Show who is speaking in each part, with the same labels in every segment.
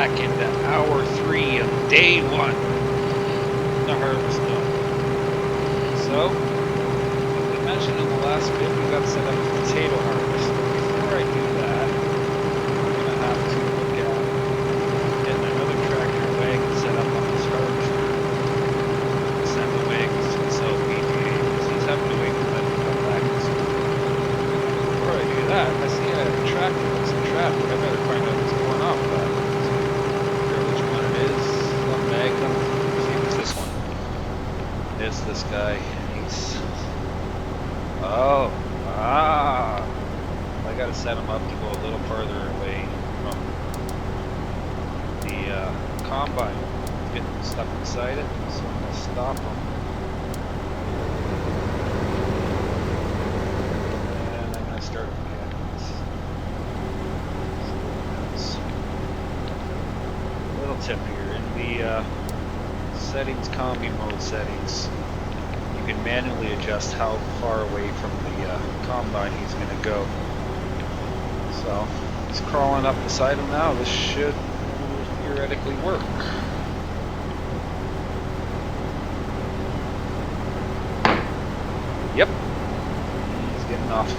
Speaker 1: back into hour 3 of day 1. The harvest done. So, as I mentioned in the last bit, we got set up a potato harvest. Before I do that, we're going to have to look at getting another tractor wagon set up on this harvester. Send the wagons to the South PGA because he's having to wait for them to come back. Before I do that, I see a tractor that's in traffic. I better find out what's going on with that. Which one it is. One Magnum. Let's see if it's this one. It's this guy. He's. Oh. Ah. I gotta set him up to go a little farther away from the combine. Getting stuck inside it, so I'm gonna stop him. And I'm gonna start again. Tip here in the settings, combi mode settings, you can manually adjust how far away from the combine he's going to go. So he's crawling up beside him now. This should theoretically work. Yep, he's getting off.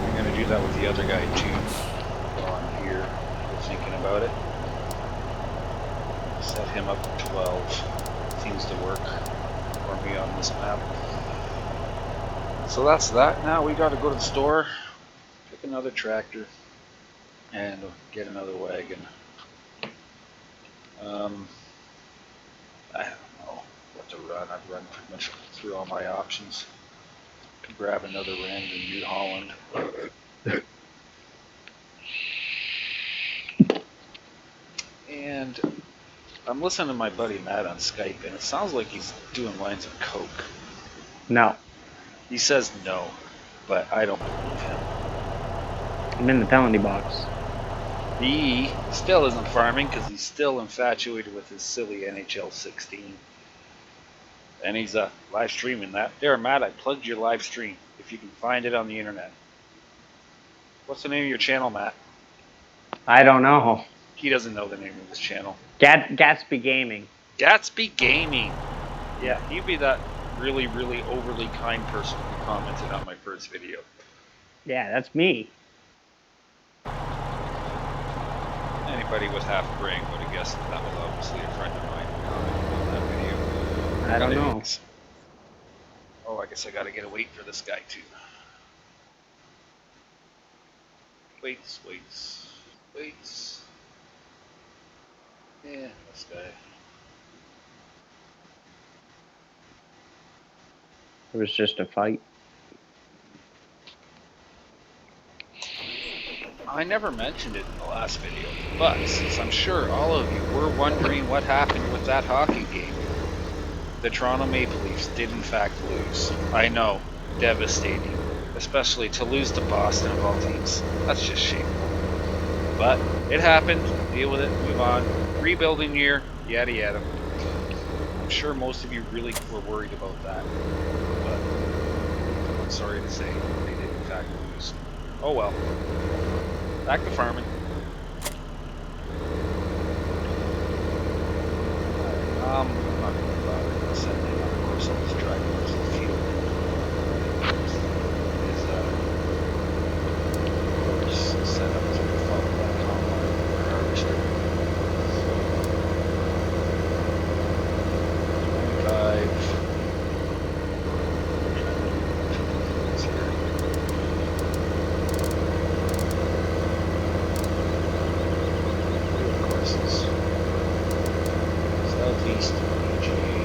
Speaker 1: I'm going to do that with the other guy too while I'm here. Thinking about it. Set him up at 12. Seems to work for me on this map. So that's that. Now we got to go to the store, pick another tractor, and get another wagon. I don't know what to run. I've run pretty much through all my options. Could grab another random New Holland. And I'm listening to my buddy Matt on Skype, and it sounds like he's doing lines of coke.
Speaker 2: No.
Speaker 1: He says no, but I don't believe him.
Speaker 2: I'm in the penalty box.
Speaker 1: He still isn't farming because he's still infatuated with his silly NHL 16. And he's live streaming that. There, Matt, I plugged your live stream if you can find it on the internet. What's the name of your channel, Matt?
Speaker 2: I don't know.
Speaker 1: He doesn't know the name of his channel.
Speaker 2: Gatsby Gaming.
Speaker 1: Gatsby Gaming. Yeah, he'd be that really, really overly kind person who commented on my first video.
Speaker 2: Yeah, that's me.
Speaker 1: Anybody with half a brain would have guessed that was obviously a friend of mine who commented on that video.
Speaker 2: I don't know.
Speaker 1: Oh, I guess I gotta get a wait for this guy too. Waits. Yeah, this guy.
Speaker 2: It was just a fight.
Speaker 1: I never mentioned it in the last video, but since I'm sure all of you were wondering what happened with that hockey game, the Toronto Maple Leafs did in fact lose. I know, devastating, especially to lose to Boston of all teams. That's just shameful. But it happened, deal with it, move on. Rebuilding year, yada yada. I'm sure most of you really were worried about that, but I'm sorry to say they did in fact lose. Oh well. Back to farming. I'm not going to bother. I'm going to send him on. Of course, I'll just drive him to the field. Is set up to follow that combine harvester. 25. Southeast PGA.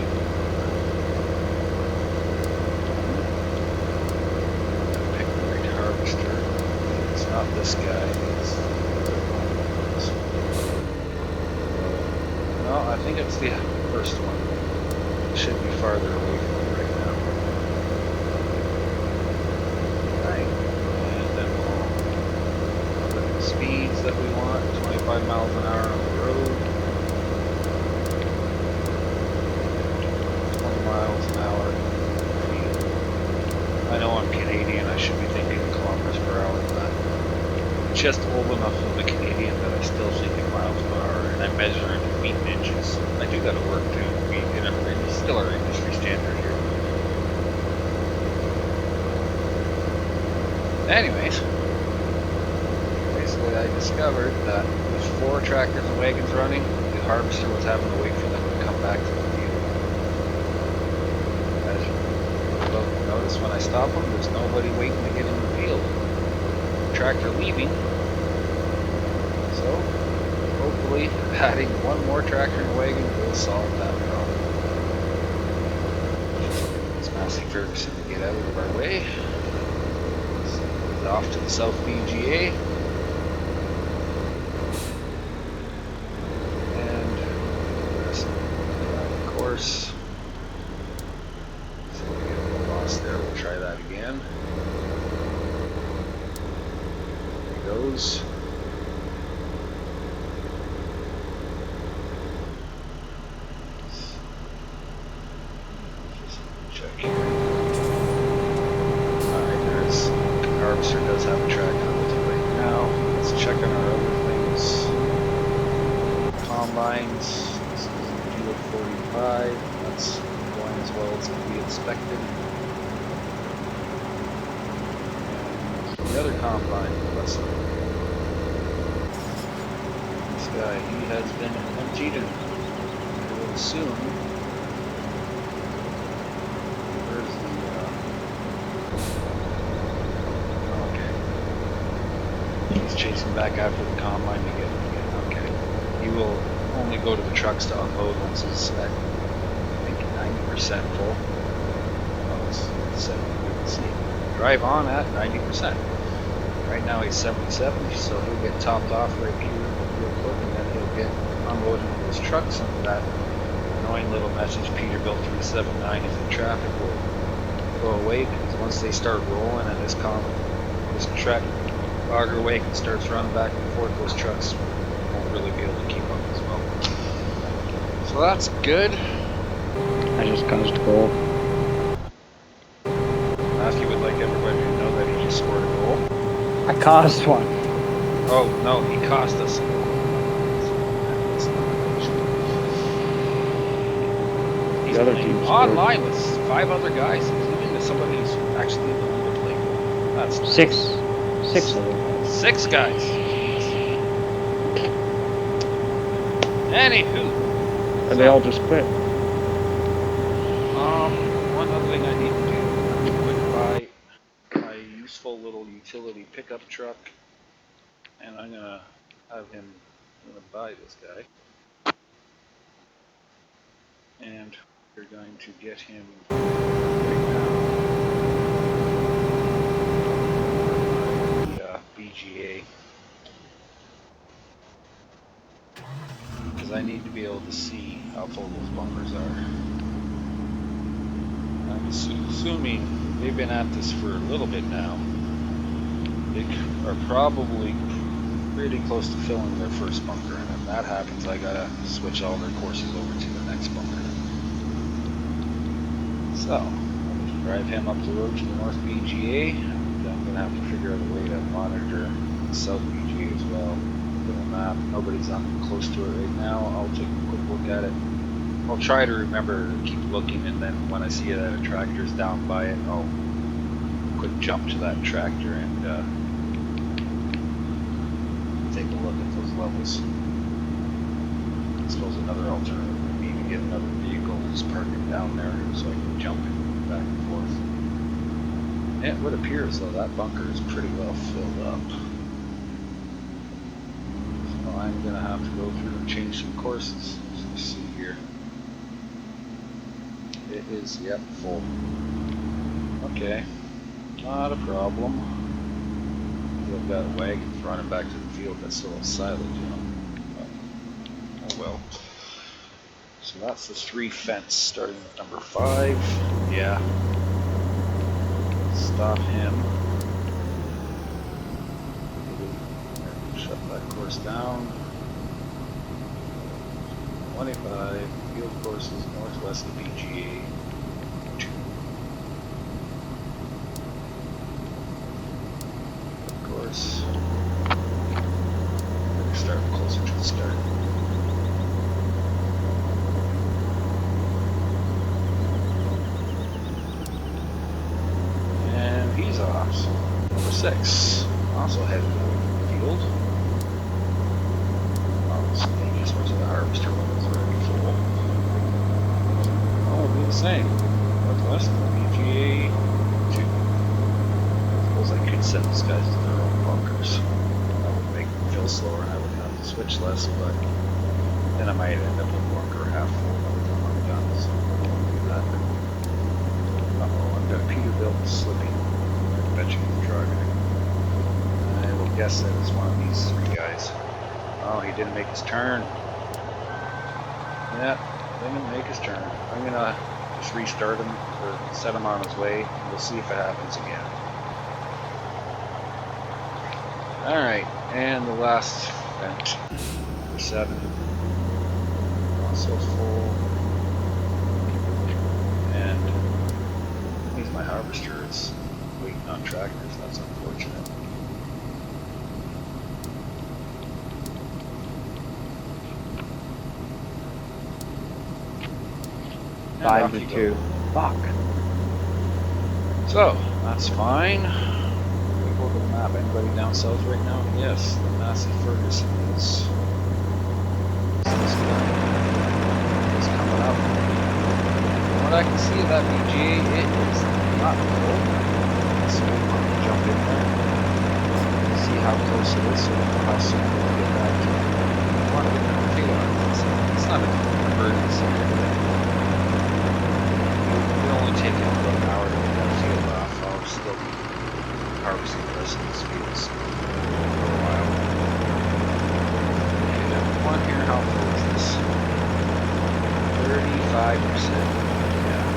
Speaker 1: Pick the right harvester. It's not this guy. It's no, I think it's the first one. It should be farther away from me right now. Right. And then we'll put the speeds that we want. 25 miles an hour on the road. Miles an hour. I know I'm Canadian, I should be thinking kilometers per hour, but just old enough in the Canadian that I still think in miles per hour, and I measure in feet and inches. I do got to work to be still our industry standard here. Anyways, basically I discovered that with 4 tractors and wagons running, the harvester was having to wait for them to come back to the field. As you'll notice when I stop them, there's nobody waiting to get in the field. Tractor leaving, so hopefully adding 1 more tractor and wagon will solve that problem. It's Massey Ferguson to get out of our way. Off to the South BGA, and the rest of the course. So we get a little lost there. We'll try that again. There he goes. Just check here. Harvester does have a tractor with it right now. Let's check on our other things. Combines. This is a Field 45. That's going as well as can be expected. And the other combine, this guy, he has been emptied, and I will assume. Where's the chasing back after the combine to get him again. Okay. He will only go to the trucks to unload once he's at, I think, 90% full. Oh, it's 70. You can see. Drive on at 90%. Right now he's 77, so he'll get topped off right here real quick, and then he'll get unloaded in his trucks, and that annoying little message Peterbilt 379 is in traffic will go away, because once they start rolling and this track auger wagon starts running back and forth, those trucks won't really be able to keep up as well. So that's good.
Speaker 2: I just caused goal.
Speaker 1: Matthew would like everybody to know that he just scored a goal.
Speaker 2: I caused one.
Speaker 1: Oh no, he cost us. He's
Speaker 2: The other team
Speaker 1: online with 5 other guys, including somebody who's actually in the league to play. That's
Speaker 2: Six of them.
Speaker 1: 6 guys. Anywho.
Speaker 2: And they all just quit.
Speaker 1: One other thing I need to do, I'm going to buy my useful little utility pickup truck, and I'm gonna buy this guy, and we're going to get him right now. BGA, because I need to be able to see how full those bumpers are. I'm assuming they've been at this for a little bit now. They are probably pretty close to filling their first bunker, and if that happens, I gotta switch all their courses over to the next bunker. So, I'll just drive him up the road to the North BGA. I'm gonna have to figure out a way to monitor the South BGA as well. Little map. Nobody's close to it right now. I'll take a quick look at it. I'll try to remember to keep looking, and then when I see that a tractor's down by it, I'll quick jump to that tractor and take a look at those levels. I suppose another alternative would be to get another vehicle and just park it down there so I can jump it back and forth. And it would appear as though that bunker is pretty well filled up. So I'm going to have to go through and change some courses. Let's see here. It is, yep, full. Okay, not a problem. I've got wagons running back to the field that's still silage, you know. But, oh well. So that's the 3 fence, starting with number 5. Yeah. Stop him. Shut that course down. 25 field courses northwest of BGA 2. Course. to start. And he's off. So number 6 also headed to the field. Oh, he just went to the harvester when it was already full. Oh, it'll be the same. Northwest, PGA 2. I suppose I could send these guys to their own bunkers. That would make them feel slower and I would have to switch less, but then I might end up with bunker half full by the time I'm done, so I won't do that. Uh-oh, I've got Peterbilt slipping. I bet you he's driving it. I will guess that it's one of these 3 guys. Oh, he didn't make his turn. Yeah, didn't make his turn. I'm gonna just restart him or set him on his way. And we'll see if it happens again. Alright, and the last vent, number 7, also full. And he's my harvester. It's waiting on tractors. That's unfortunate. And
Speaker 2: 5
Speaker 1: off
Speaker 2: to
Speaker 1: you
Speaker 2: 2.
Speaker 1: go.
Speaker 2: Fuck.
Speaker 1: So, that's fine. We go to the map. Anybody down south right now? Yes, the Massey Ferguson is this guy. It's coming up. From what I can see of that BGA, it is not full. So we'll have to jump in there. See how close it is, so how soon we'll get back to it. I want to get the potato harvest. It's not an emergency or anything. It'll only take about an hour to get that field off. I'll still be harvesting the rest of these fields for a while. Okay, one here, how full is this? 35%. Yeah.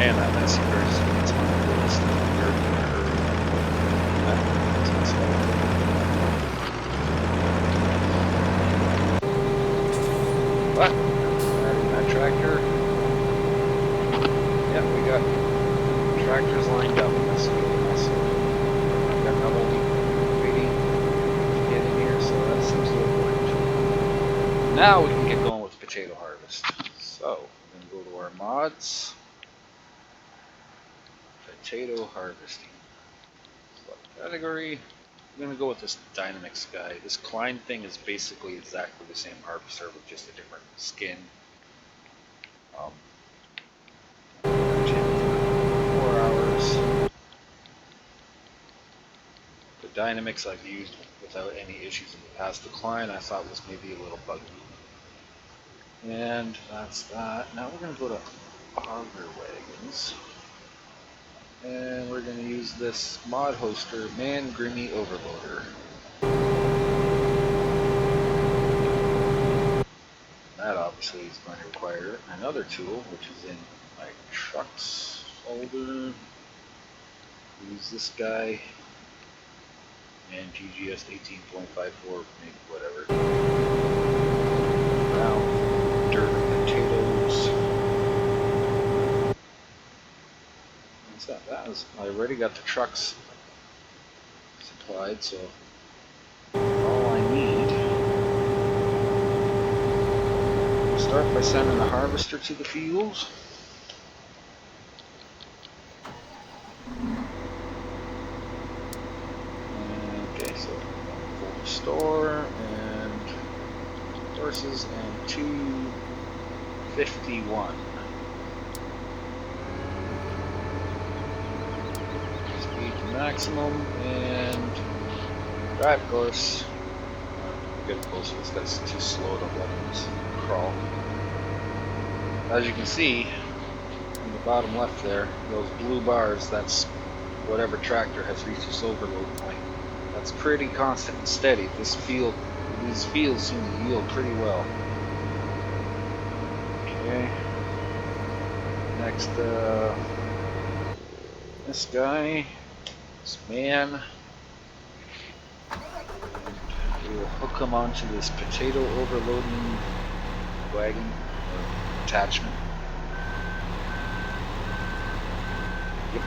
Speaker 1: Man, that Massey Ferguson gets my list. But, adding that tractor. Yep, we got tractors lined up. That's awesome. I've got another waiting to get in here, so that seems to have worked. Now we can get going with potato harvest. So, we're going to go to our mods. Potato harvesting. Select category. I'm going to go with this Dynamics guy. This Klein thing is basically exactly the same harvester with just a different skin. 4 hours. The Dynamics I've used without any issues in the past. The Klein I thought was maybe a little buggy. And that's that. Now we're going to go to auger wagons. And we're going to use this mod hoster, Man Grimmy Overloader. That obviously is going to require another tool, which is in my trucks folder. Use this guy and GGS 18.54, maybe whatever. Brown dirt potatoes. What's that? That was, I already got the trucks supplied, so all I need. Start by sending the harvester to the fields. Okay, so full store and horses and 251. Speed to maximum and drive course. Get closer, this guy's too slow to let him crawl. As you can see, in the bottom left there, those blue bars, that's whatever tractor has reached its overload point. That's pretty constant and steady. These fields seem to yield pretty well. Okay. Next, this guy, this man. We will hook him onto this potato overloading wagon or attachment. Yep.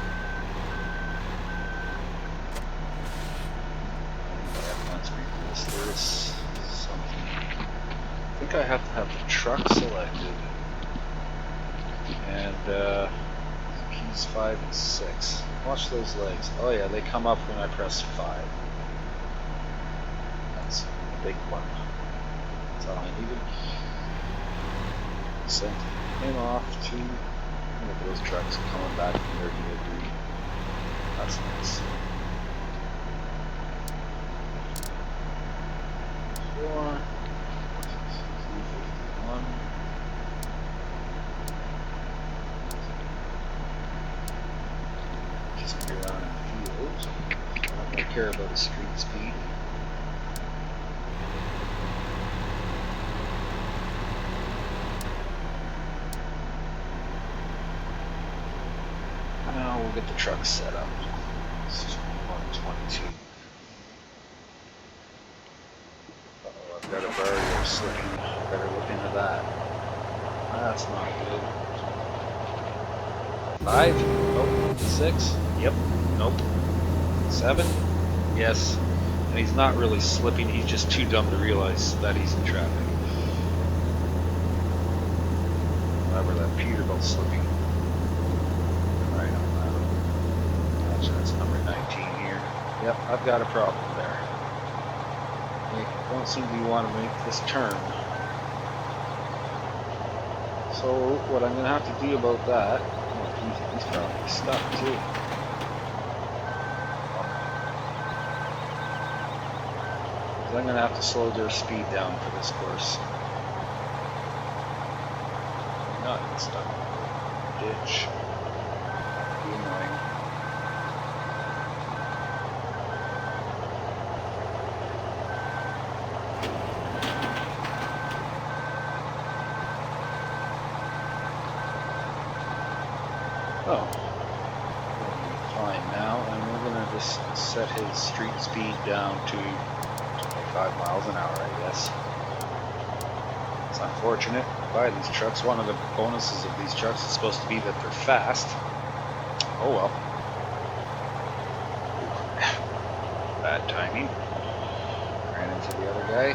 Speaker 3: think I have to have the truck selected. And keys 5 and 6. Watch those legs. Oh yeah, they come up when I press 5. That's a big one. That's all I needed. Sent him off to one of those trucks coming back from their delivery. That's nice. 4, 351. Just be around in fields. I don't really care about the street speed. Now we'll get the truck set up. This is 122. Uh-oh, I've got a barrier slipping. Better look into that. That's not good. 5? Nope. 6? Yep. Nope. 7? Yes. And he's not really slipping, he's just too dumb to realize that he's in traffic. Remember that Peterbilt slipping. Right on that. Actually, that's number 19 here. Yep, I've got a problem there. They don't seem to be wanting to make this turn. So what I'm going to have to do about that, oh, he's probably stuck too. I'm going to have to slow their speed down for this course. Not get stuck in the ditch. Be annoying. Oh, fine now, and we're going to just set his street speed down to 25 miles an hour, I guess. It's unfortunate. Buy these trucks. One of the bonuses of these trucks is supposed to be that they're fast. Oh well. Bad timing. Ran into the other guy.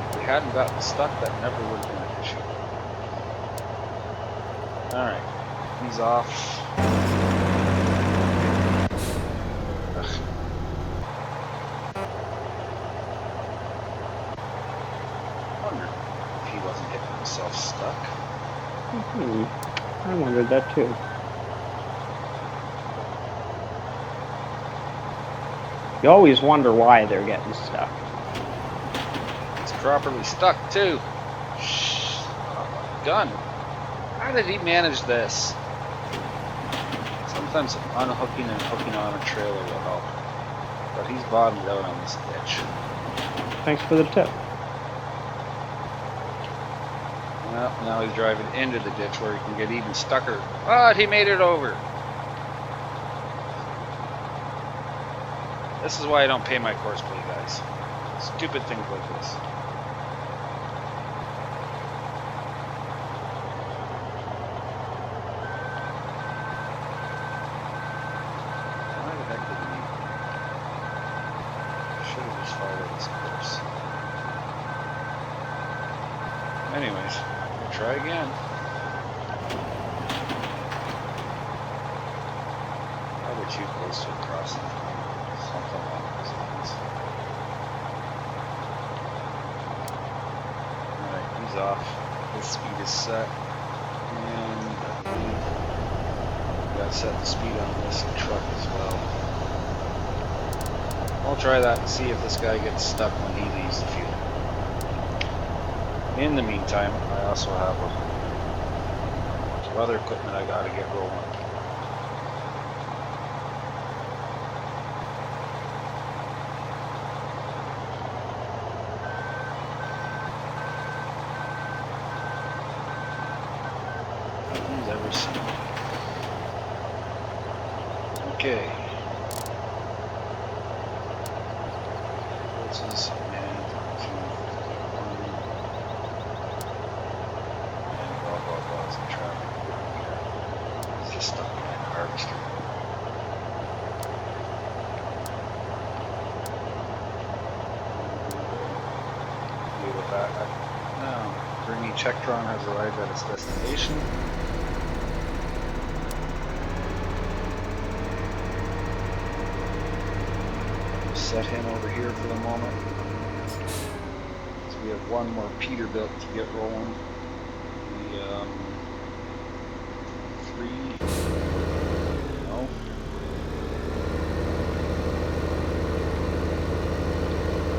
Speaker 3: If we hadn't gotten stuck, that never would have been an issue. Alright. He's off. Stuck.
Speaker 2: I wondered that too. You always wonder why they're getting stuck.
Speaker 3: It's properly stuck too. Shh. Oh my gun. How did he manage this? Sometimes unhooking and hooking on a trailer will help. But he's bottomed out on this ditch.
Speaker 2: Thanks for the tip.
Speaker 3: Well, now he's driving into the ditch where he can get even stucker. But he made it over. This is why I don't pay my Courseplay guys. Stupid things like this. Why the heck did he? Should have just followed this course. Anyways. Try again. Probably too close to a crossing. Something along those lines. Alright, he's off. His speed is set. And we gotta set the speed on this truck as well. I'll try that and see if this guy gets stuck when he leaves the field. In the meantime, I also have some other equipment I gotta get rolling. Nothing's ever seen. Okay. This is stuck behind the harvester. Grimmy Tektron has arrived at its destination. Set him over here for the moment. So we have one more Peterbilt to get rolling. The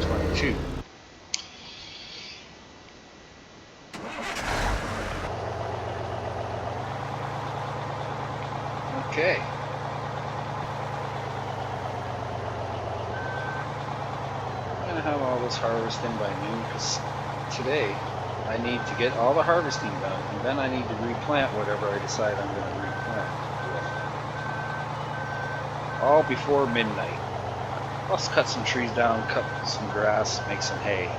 Speaker 3: 22. Okay. I'm gonna have all this harvesting by noon because today I need to get all the harvesting done, and then I need to replant whatever I decide I'm gonna replant. All before midnight. Plus cut some trees down, cut some grass, make some hay.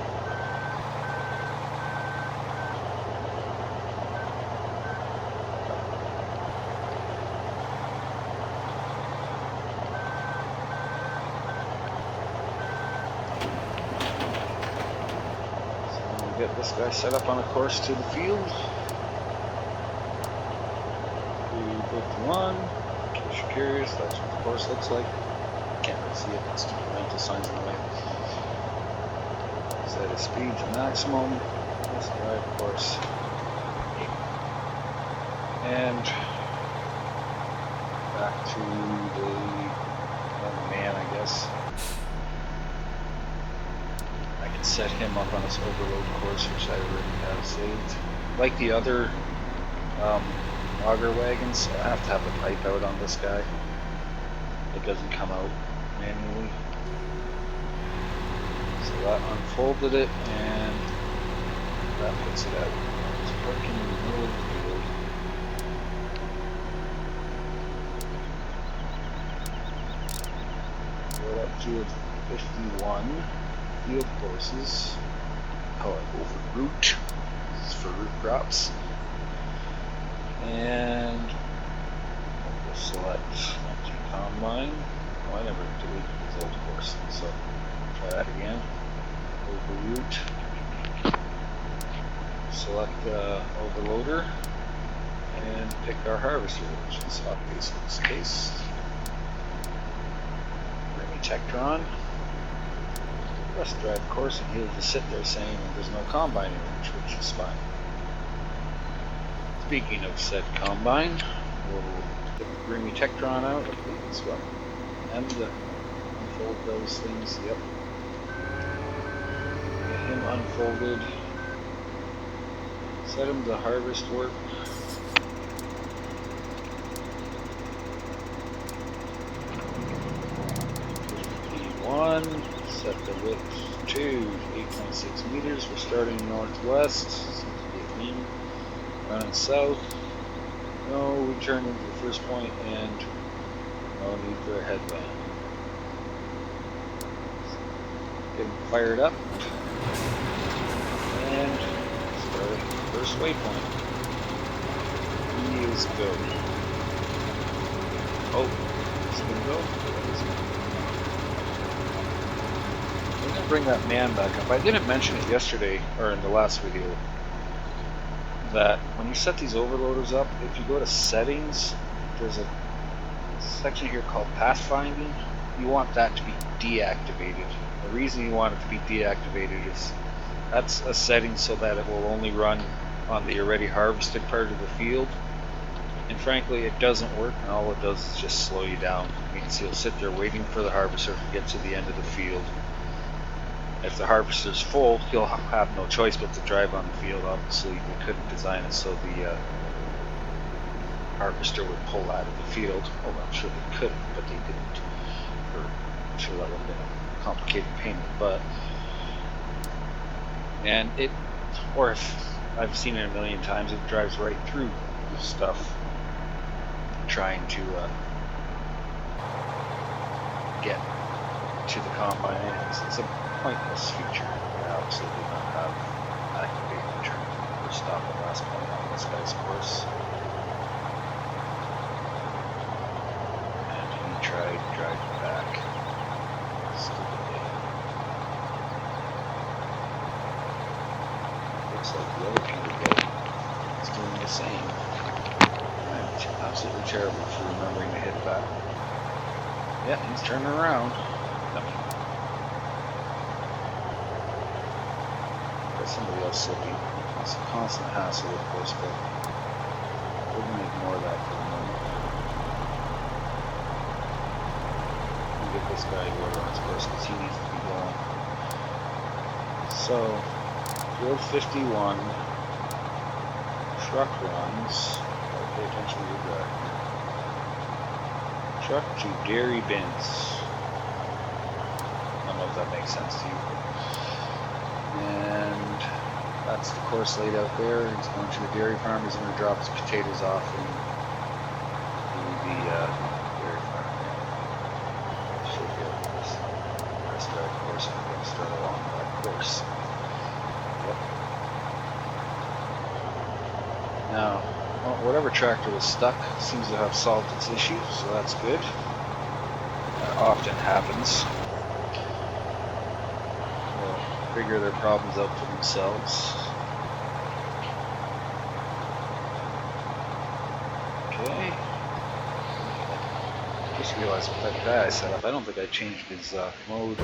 Speaker 3: Get this guy set up on a course to the field. 351. In case you're curious, that's what the course looks like. Can't really see it, it's too mental signs in the way. Set his speed to maximum. Let's drive the course. And back to the man, I guess. Set him up on this overload course, which I already have saved. Like the other auger wagons, I have to have the pipe out on this guy. It doesn't come out manually. So that unfolded it, and that puts it out. It's working in the middle of the field. We're up to 51. Field courses, call it over root, this is for root crops, and we'll select empty combine. Oh, I never deleted these old courses, so try that again. Over root, select overloader, and pick our harvester, which is obvious in this case. Grimmy Tektron. Let's drive the course, and he'll just sit there saying there's no combine in range, which is fine. Speaking of said combine, we'll get the Grimmy Tektron out. I think it's what? And unfold those things, yep. Get him unfolded. Set him to harvest work. Set the width to 8.6 meters. We're starting northwest. Seems to be a theme. Running south. No return into the first point, and no need for a headland. Get him fired up. And start first waypoint. He is go. Oh, he's gonna go. Bring that man back up. I didn't mention it yesterday or in the last video that when you set these overloaders up, if you go to settings, there's a section here called pathfinding. You want that to be deactivated. The reason you want it to be deactivated is that's a setting so that it will only run on the already harvested part of the field. And frankly, it doesn't work, and all it does is just slow you down. It means you'll sit there waiting for the harvester to get to the end of the field. If the harvester's full, you'll have no choice but to drive on the field. Obviously, we couldn't design it so the harvester would pull out of the field. Well, I'm sure they could, but they didn't. I'm sure that would have been a complicated pain in the butt. And it, or if I've seen it a million times, it drives right through the stuff trying to get to the combine. It's a pointless feature. I obviously did not have activated return first stop and last point on this guy's course. And he tried driving back. Stupidly. just like the other Peter did. It's doing the same. I'm absolutely terrible for remembering to hit that. Yeah, he's turning around. Dummy. Got somebody else slipping. It's a constant hassle with Courseplay. We're going to ignore that for the moment. Get this guy to order on his course because he needs to be going. So, field 51, truck runs. Oh, pay attention to your drive here. Truck to dairy bins. I don't know if that makes sense to you. And that's the course laid out there. He's going to the dairy farm. He's going to drop his potatoes off in the dairy farm. Should be able to rest drive course and we're going to start along that course. Yep. Now, well, whatever tractor was stuck seems to have solved its issue, so that's good. That often happens. They'll figure their problems out for themselves. Okay. I just realized with that guy I set up, I don't think I changed his mode.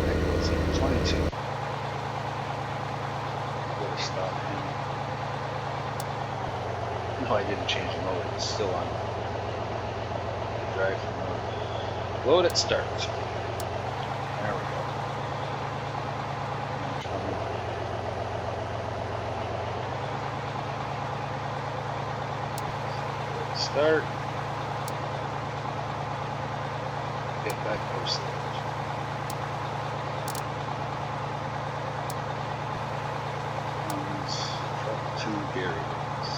Speaker 3: That goes in 22. Better stop him. No, I didn't change the mode. It's still on drive mode. Load it, start. There we go. Start. Get that course there. Truck to dairy bins.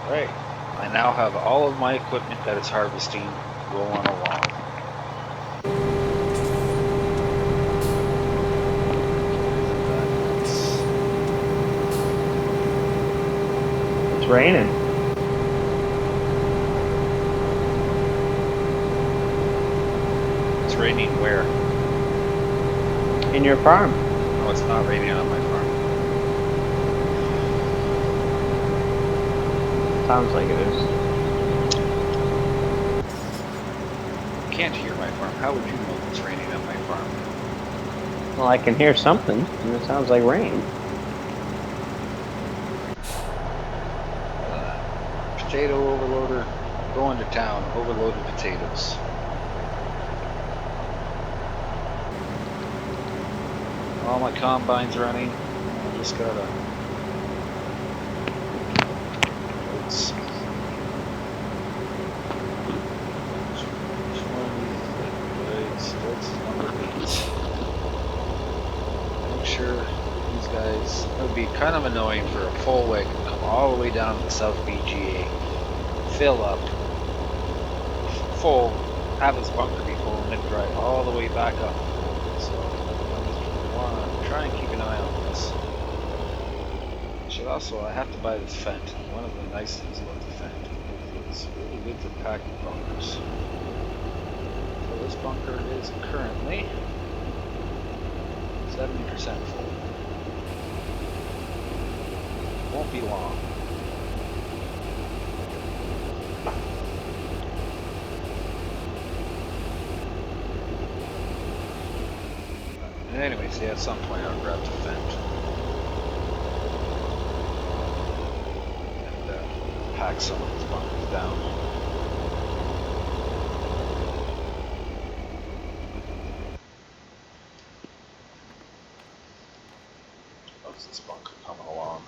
Speaker 3: Right. I now have all of my equipment that is harvesting rolling along.
Speaker 2: It's raining.
Speaker 3: It's raining where?
Speaker 2: In your farm.
Speaker 3: No, it's not raining on my farm.
Speaker 2: Sounds like it is.
Speaker 3: You can't hear my farm. How would you know if it's raining on my farm?
Speaker 2: Well, I can hear something, and it sounds like rain.
Speaker 3: Potato overloader going to town. Overloaded potatoes. All my combines running. I just gotta. Let's. Let's number 8. Make sure these guys. It would be kind of annoying for a full wagon to come all the way down to the South BGA, fill up, full, have his bunker be full, and then drive all the way back up. So I want to try and keep an eye on this. I have to buy this Fent. One of the nice things about the Fent is it's really good for packing bunkers. So this bunker is currently 70% full. Won't be long. Anyways, yeah, at some point I'll grab the Fent. And pack some of these bunkers down. How's this bunker coming along?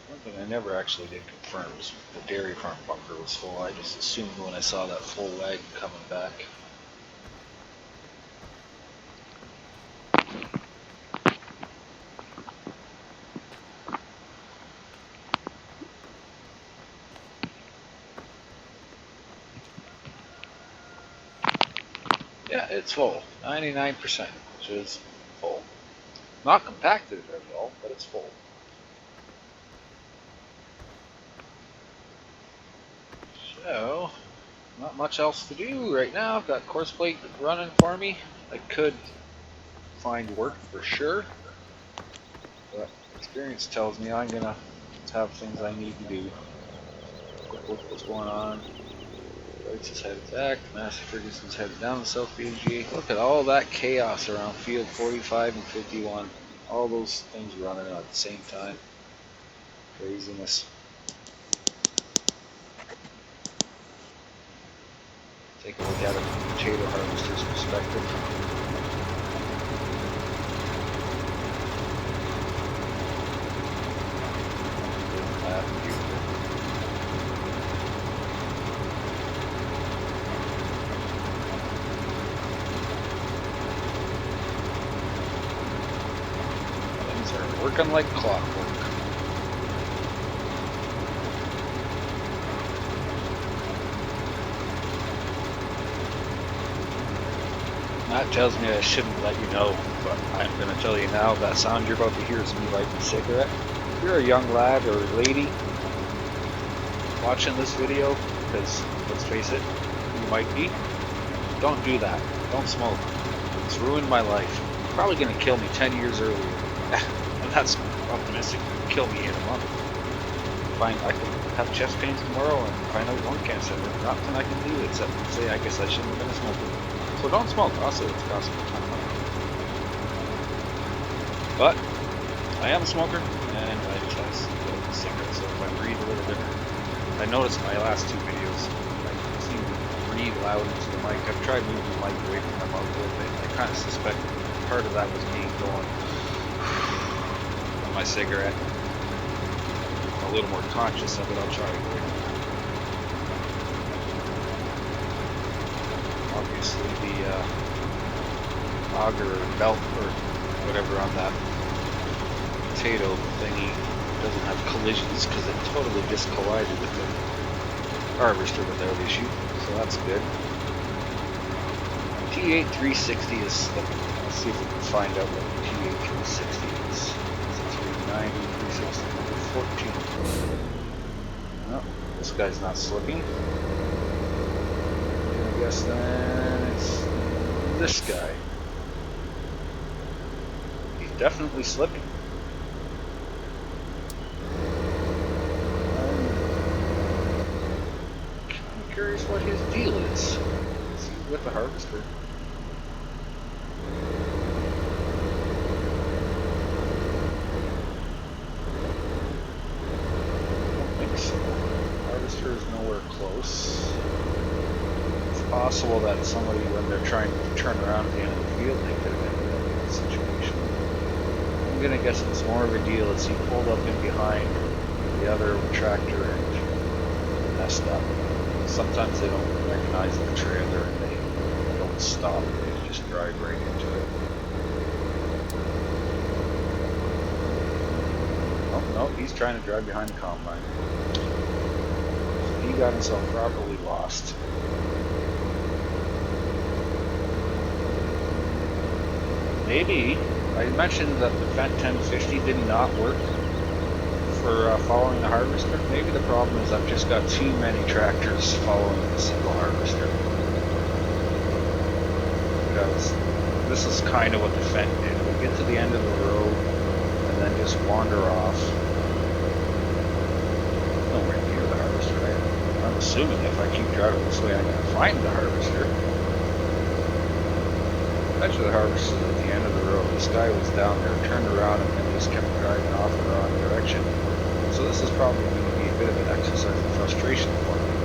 Speaker 3: One thing I never actually did confirm is the dairy farm bunker was full. I just assumed when I saw that full wagon coming back. Yeah, it's full. 99%, which is full. Not compacted very well, but it's full. not much else to do right now. I've got Courseplay running for me. I could find work for sure, but experience tells me I'm gonna have things I need to do. Quick look what's going on. White's is headed back. Master Ferguson's headed down the South BGA. Look at all that chaos around field 45 and 51. All those things running at the same time. Craziness. Take a look at it from the potato harvester's perspective. Things are working like clockwork. That tells me I shouldn't let you know, but I'm going to tell you now. That sound you're about to hear is me lighting a cigarette. If you're a young lad or lady watching this video, because let's face it, you might be, don't do that. Don't smoke. It's ruined my life. It's probably going to kill me 10 years earlier. And that's optimistic. It'll kill me in a month. I can have chest pains tomorrow and find out lung cancer. There's nothing I can do except say I guess I shouldn't have been a smoker. So don't smoke. Also, it's costing a ton of money. But I am a smoker, and I just have a cigarette, so if I breathe a little different. I noticed in my last two videos, I seem to breathe loud into the mic. I've tried moving the mic away from my mouth a little bit, and I kind of suspect part of that was me going on my cigarette. I'm a little more conscious of it. I'll try to avoid it. Obviously the auger or belt or whatever on that potato thingy doesn't have collisions because it totally just collided with the harvester without issue, so that's good. T8 360 is slipping. Let's see if we can find out what the T8 360 is. It's a 390, 360, number 14. No, this guy's not slipping. I guess then it's this guy. He's definitely slipping. I'm curious what his deal is. Is he with the harvester? I don't think so. The harvester is nowhere close. Possible that somebody, when they're trying to turn around at the end of the field, they could have ended up in this situation. I'm gonna guess it's more of a deal as he pulled up in behind the other tractor and messed up. Sometimes they don't recognize the trailer and they don't stop, they just drive right into it. Oh no, he's trying to drive behind the combine. So he got himself properly lost. Maybe, I mentioned that the Fendt 1050 did not work for following the harvester. Maybe the problem is I've just got too many tractors following the single harvester. Because this is kind of what the Fendt did. We get to the end of the road and then just wander off. Nowhere near the harvester. I'm assuming if I keep driving this way I'm going to find the harvester. Eventually the harvester at the end of the road. This guy was down there, turned around, and then just kept driving off in the wrong direction. So this is probably going to be a bit of an exercise in frustration for him.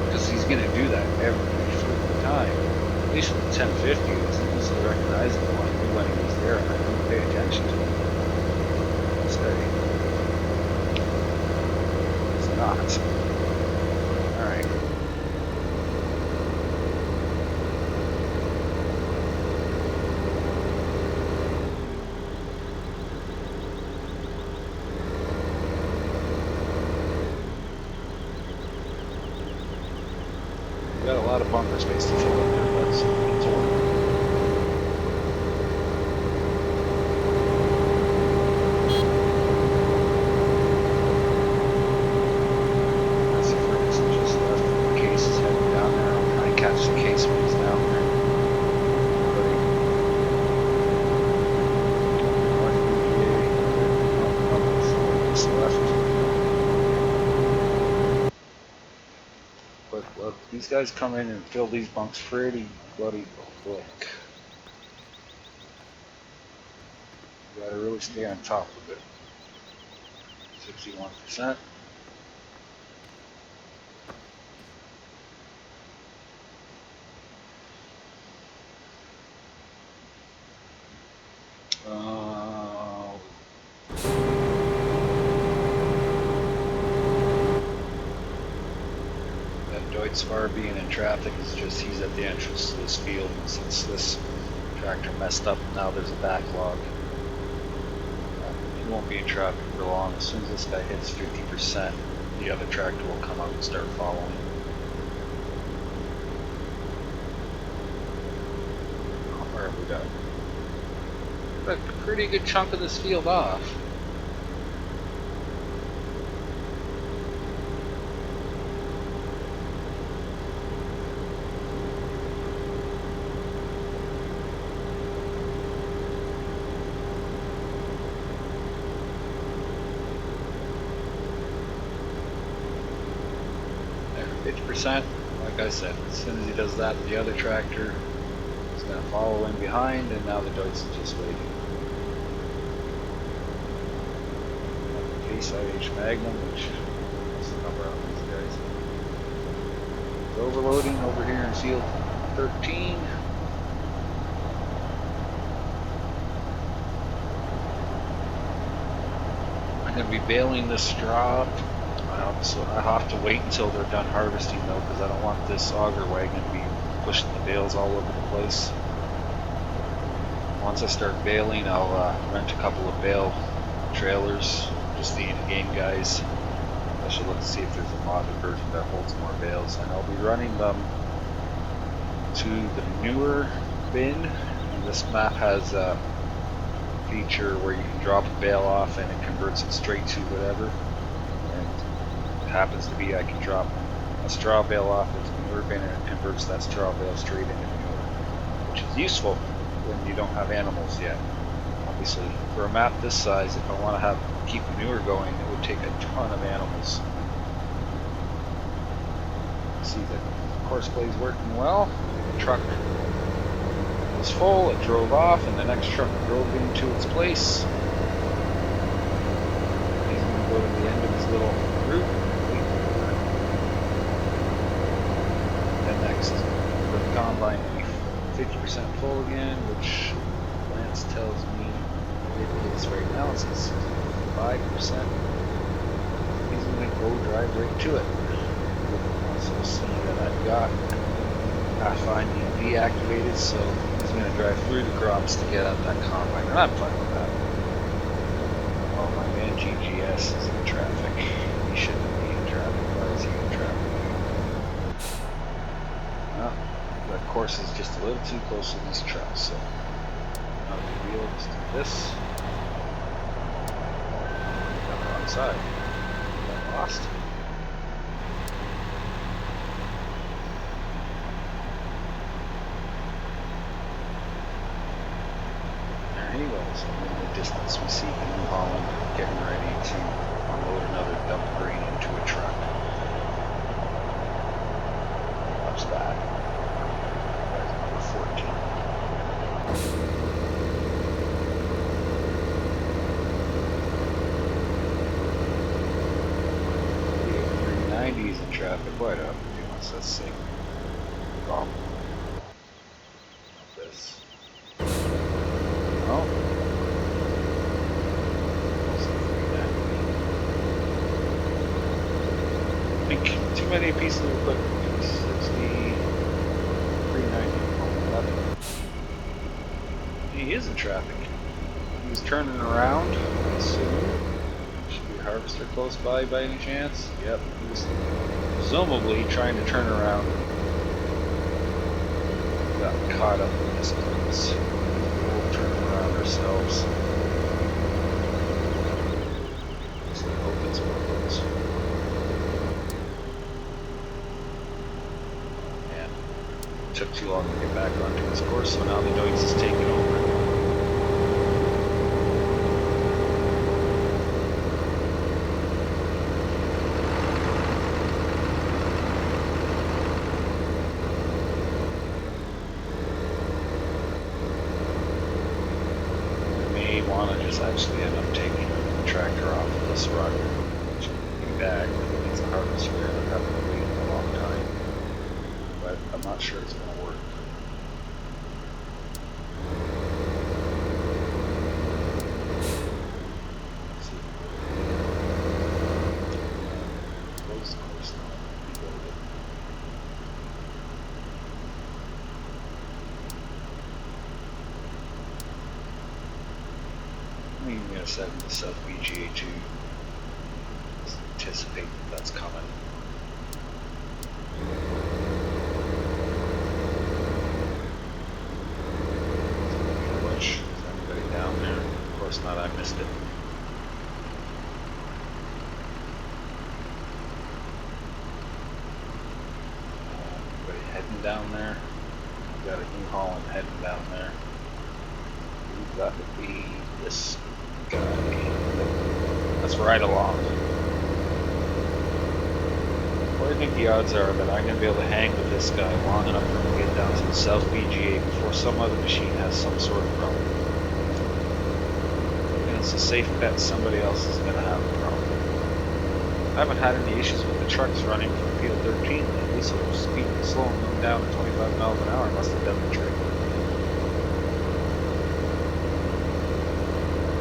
Speaker 3: Because he's going to do that every freaking time. At least with the 1050, it was easily recognizable. I knew when he was there, and I didn't pay attention to him. This guy is not. Alright. Got a lot of bumper space to fill up there, but it's work. That's the Ferguson just left. These guys come in and fill these bunks pretty bloody quick. You gotta really stay on top of it. 61%. Deutzfar being in traffic is just he's at the entrance to this field, and since this tractor messed up, now there's a backlog. He won't be in traffic for long. As soon as this guy hits 50%, the other tractor will come out and start following. Where have we got? A pretty good chunk of this field off. There, 50%. Like I said, as soon as he does that, the other tractor is going to follow in behind, and now the Deutz is just waiting. Case IH Magnum, which is the number on these guys. It's overloading over here in field 13. I'm going to be baling this straw. So I have to wait until they're done harvesting though, because I don't want this auger wagon to be pushing the bales all over the place. Once I start baling, I'll rent a couple of bale trailers, just the in-game guys. I should look to see if there's a modded version that holds more bales, and I'll be running them to the newer bin. And this map has a feature where you can drop a bale off and it converts it straight to whatever. And it happens to be I can drop a straw bale off into the newer bin and it converts that straw bale straight into manure, which is useful when you don't have animals yet. Obviously, for a map this size, if I want to keep manure going, it would take a ton of animals. See that Courseplay is working well. The truck was full, it drove off, and the next truck drove into its place. He's going to go to the end of his little route. And next, for the combine to be 50% full again, which Lance tells me it is right now. It says 5%. He's going to go drive right to it. Also see that I've got pathfinding deactivated, so he's going to drive through the crops to get at that combine, and I'm fine with that. Oh, my man GGS is in traffic. He shouldn't be in traffic. Why is he in traffic? Well, that course is just a little too close to these trucks, so not a big deal. Just do this. Got the wrong side. Got lost. Anyways, in the distance we see the New Holland getting ready to unload another dump grain into a truck. Watch that. That's number 14. 390s in traffic. What up? Let's see. Problem. This. Oh. I think too many pieces of equipment. 60, 390. He is in traffic. He's turning around, I assume. Should be a harvester close by any chance? Yep, he was presumably trying to turn around. Got caught up in this place. Turn around ourselves. So I hope it's one of those. And it took too long to get back onto this course, so now the Deutz is taking over. actually end up taking the tractor off of this run, which would be bad because it needs a harvester and I'm having to wait a long time. But I'm not sure it's going to work. Let's see. Close the course line. Rebuild it. I'm even going to set it to South BGA 2. Just anticipate that's coming. Bush. Is anybody down there? Of course not, I missed it. Anybody heading down there? We've got a New Holland heading down there. We've got to be this guy. That's right along. What do you think the odds are that I'm going to be able to hang with this guy long enough for him to get down to the South BGA before some other machine has some sort of problem? And it's a safe bet somebody else is going to have a problem. I haven't had any issues with the trucks running from field 13 lately, so slowing them down to 25 miles an hour must have done the trick.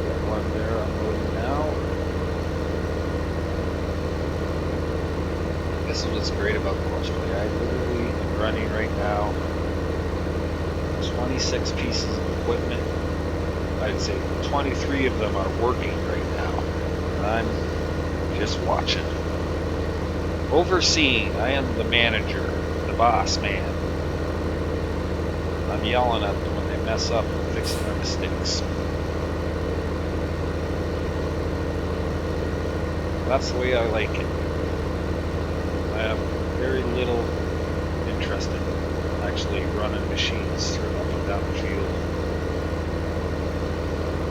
Speaker 3: Got one there unloading now. This is what's great about Courseplay. I literally am running right now 26 pieces of equipment. I'd say 23 of them are working right now. And I'm just watching. Overseeing. I am the manager, the boss man. I'm yelling at them when they mess up and fixing their mistakes. That's the way I like it. I have very little interest in actually running machines through up and down the field.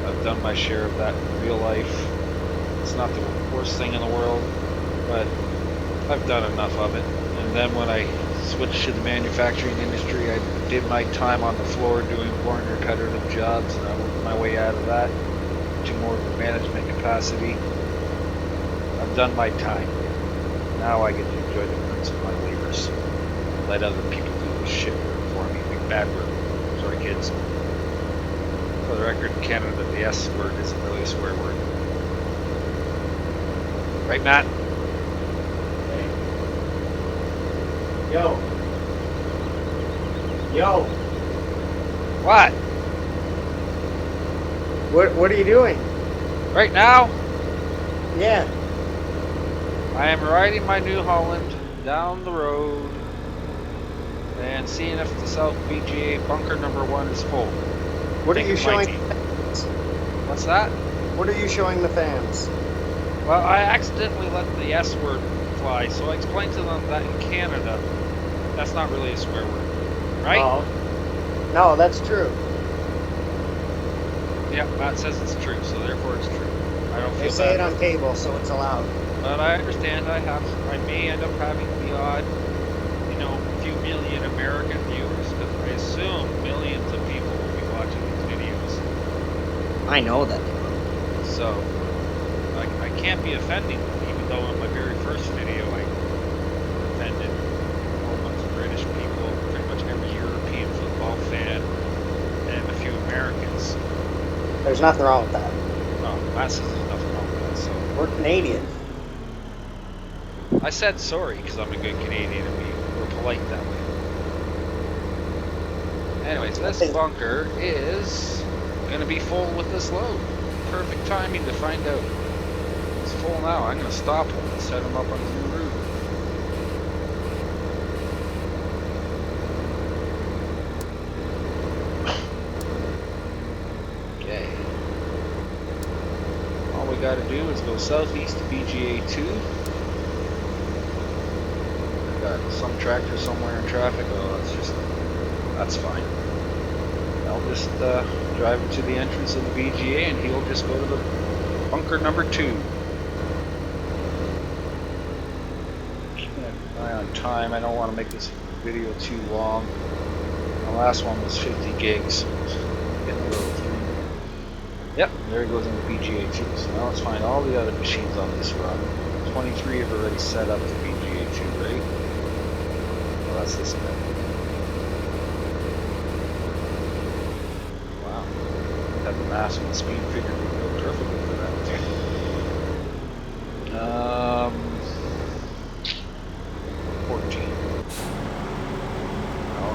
Speaker 3: I've done my share of that in real life. It's not the worst thing in the world, but I've done enough of it. And then when I switched to the manufacturing industry, I did my time on the floor doing more repetitive jobs, and I worked my way out of that to more of a management capacity. I've done my time. Now I get to enjoy the fruits of my labors. Let other people do the shit work for me. Big bad word. Sorry, kids. For the record, in Canada, the S word isn't really a swear word. Right, Matt?
Speaker 2: Yo. Yo.
Speaker 1: What?
Speaker 2: What are you doing?
Speaker 1: Right now,
Speaker 2: Yeah.
Speaker 1: I am riding my New Holland down the road and seeing if the South BGA bunker number 1 is full.
Speaker 2: What are you showing?
Speaker 1: What's that?
Speaker 2: What are you showing the fans?
Speaker 1: Well, I accidentally let the S word fly, so I explained to them that in Canada, that's not really a swear word, right?
Speaker 2: Oh. No, that's true.
Speaker 1: Yeah, Matt says it's true, so therefore it's true. I don't feel
Speaker 2: They say it
Speaker 1: bad.
Speaker 2: on cable, so it's allowed.
Speaker 1: But I understand I may end up having the odd, few million American viewers, because I assume millions of people will be watching these videos.
Speaker 2: I know that.
Speaker 1: So, I can't be offending them, even though in my very first video I offended a whole bunch of British people, pretty much every European football fan, and a few Americans.
Speaker 2: There's nothing wrong with that.
Speaker 1: No, Matt says there's nothing wrong with that, so.
Speaker 2: We're Canadian.
Speaker 1: I said sorry because I'm a good Canadian and we're polite that way. Anyways, this bunker is going to be full with this load. Perfect timing to find out. It's full now. I'm going to stop him and set him up on the new route. Okay. All we got to do is go southeast to BGA 2. Got some tractor somewhere in traffic. Oh, that's fine. I'll just drive him to the entrance of the BGA and he'll just go to the bunker number 2. Keeping an eye on time. I don't want to make this video too long. The last one was 50 gigs. Getting a little through.
Speaker 3: Yep, there he goes into BGA 2. So now let's find all the other machines on this run. 23 have already set up to BGA 2, right? Well, that's this guy. Wow. Have the mass and the speed figured out perfectly for that. 14. No.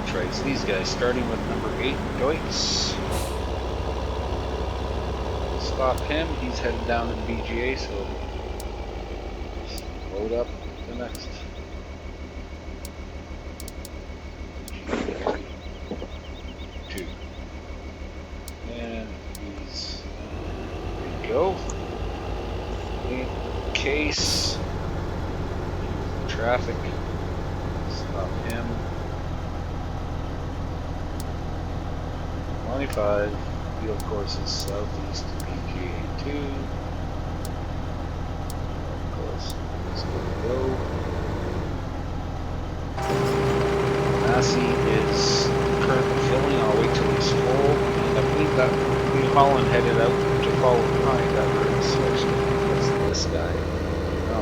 Speaker 3: Try these guys, starting with number 8, Deutz. Stop him, he's headed down to the BGA, so just load up the next. BGA 2. And he's ready to go. In case traffic, stop him. 25 field courses southeast to BGA 2. Of course, let's go. Massey is currently filling. I'll wait till he's full. And I believe that New Holland headed out to follow behind after it switched. That's this guy. No.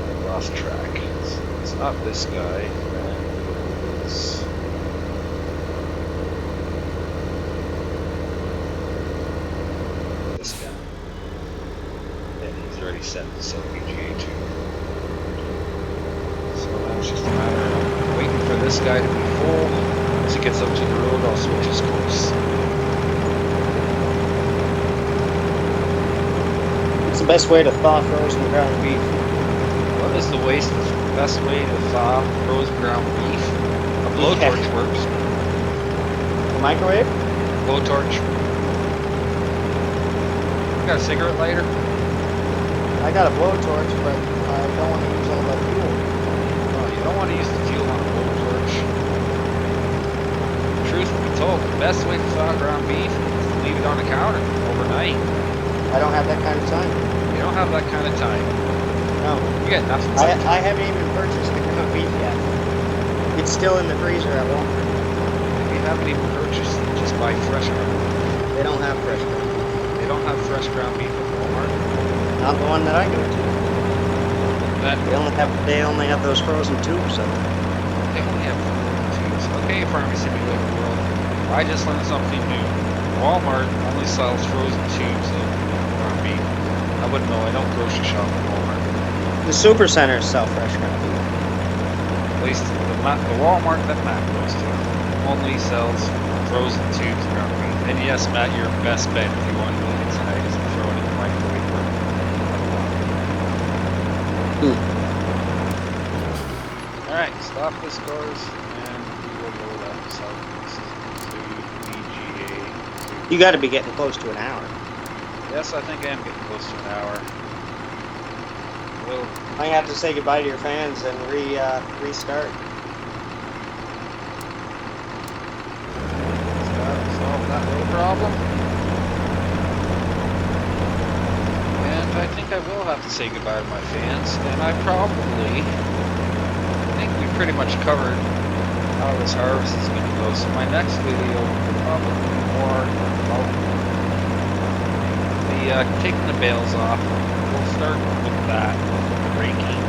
Speaker 3: I lost track. It's not this guy. And it's this guy. And he's already set to sell BGA 2. So now it's just a matter of waiting for this guy to be full. As he gets up to the road, I'll switch his course.
Speaker 2: What's the best way to thaw frozen ground beef?
Speaker 3: What is the best way to thaw frozen ground beef? A blowtorch works.
Speaker 2: The microwave?
Speaker 3: Blowtorch. You got a cigarette lighter?
Speaker 2: I got a blowtorch, but I don't want to use all that fuel.
Speaker 3: No, you don't want to use the fuel on a blowtorch. Truth be told, the best way to thaw ground beef is to leave it on the counter overnight.
Speaker 2: I don't have that kind of time.
Speaker 3: You don't have that kind of time.
Speaker 2: No.
Speaker 3: You got nothing.
Speaker 2: I haven't even purchased the ground beef yet. It's still in the freezer at Walmart.
Speaker 3: If you haven't even purchased it, just buy fresh ground.
Speaker 2: They don't have fresh ground beef.
Speaker 3: They don't have fresh ground beef at Walmart.
Speaker 2: Not the one that I go to.
Speaker 3: Then
Speaker 2: They only have those frozen tubes. So.
Speaker 3: they only have tubes. Okay, Farming Simulator World. I just learned something new. Walmart only sells frozen tubes of ground beef. I wouldn't know. I don't grocery shop at Walmart.
Speaker 2: The super centers sell fresh ground beef.
Speaker 3: At least the Walmart that Matt goes to only sells frozen tubes of ground beef. And yes, Matt, your best bet if you want to eat it tonight is to throw it in the microwave. Alright, stop this course and we will load up southeast to BGA 2.
Speaker 2: You got to be getting close to an hour.
Speaker 3: Yes, I think I am getting close to an hour. Well,
Speaker 2: I have to say goodbye to your fans and restart.
Speaker 3: solve that little problem. And I think I will have to say goodbye to my fans. And I think we pretty much covered how this harvest is going to go. So my next video will probably be more about the taking the bales off. We'll start with that, the raking,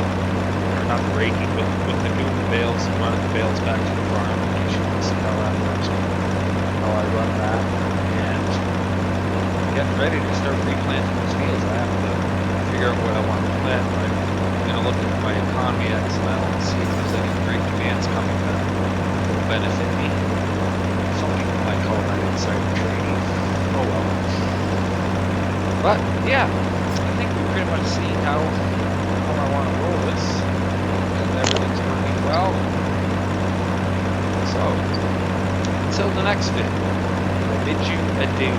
Speaker 3: or not the raking, but with the moving the bales and running the bales back to the farm. In case you want to see how that works, how I run that, and getting ready to start replanting those fields. I have to figure out what I want to plant. I'm going to look at my economy XML and see if there's any great demands coming that will benefit me. Some people might call that insider trading. Oh well. But yeah, I think we've pretty much seen how I want to roll this, and everything's working well. So, until the next video, I bid you adieu.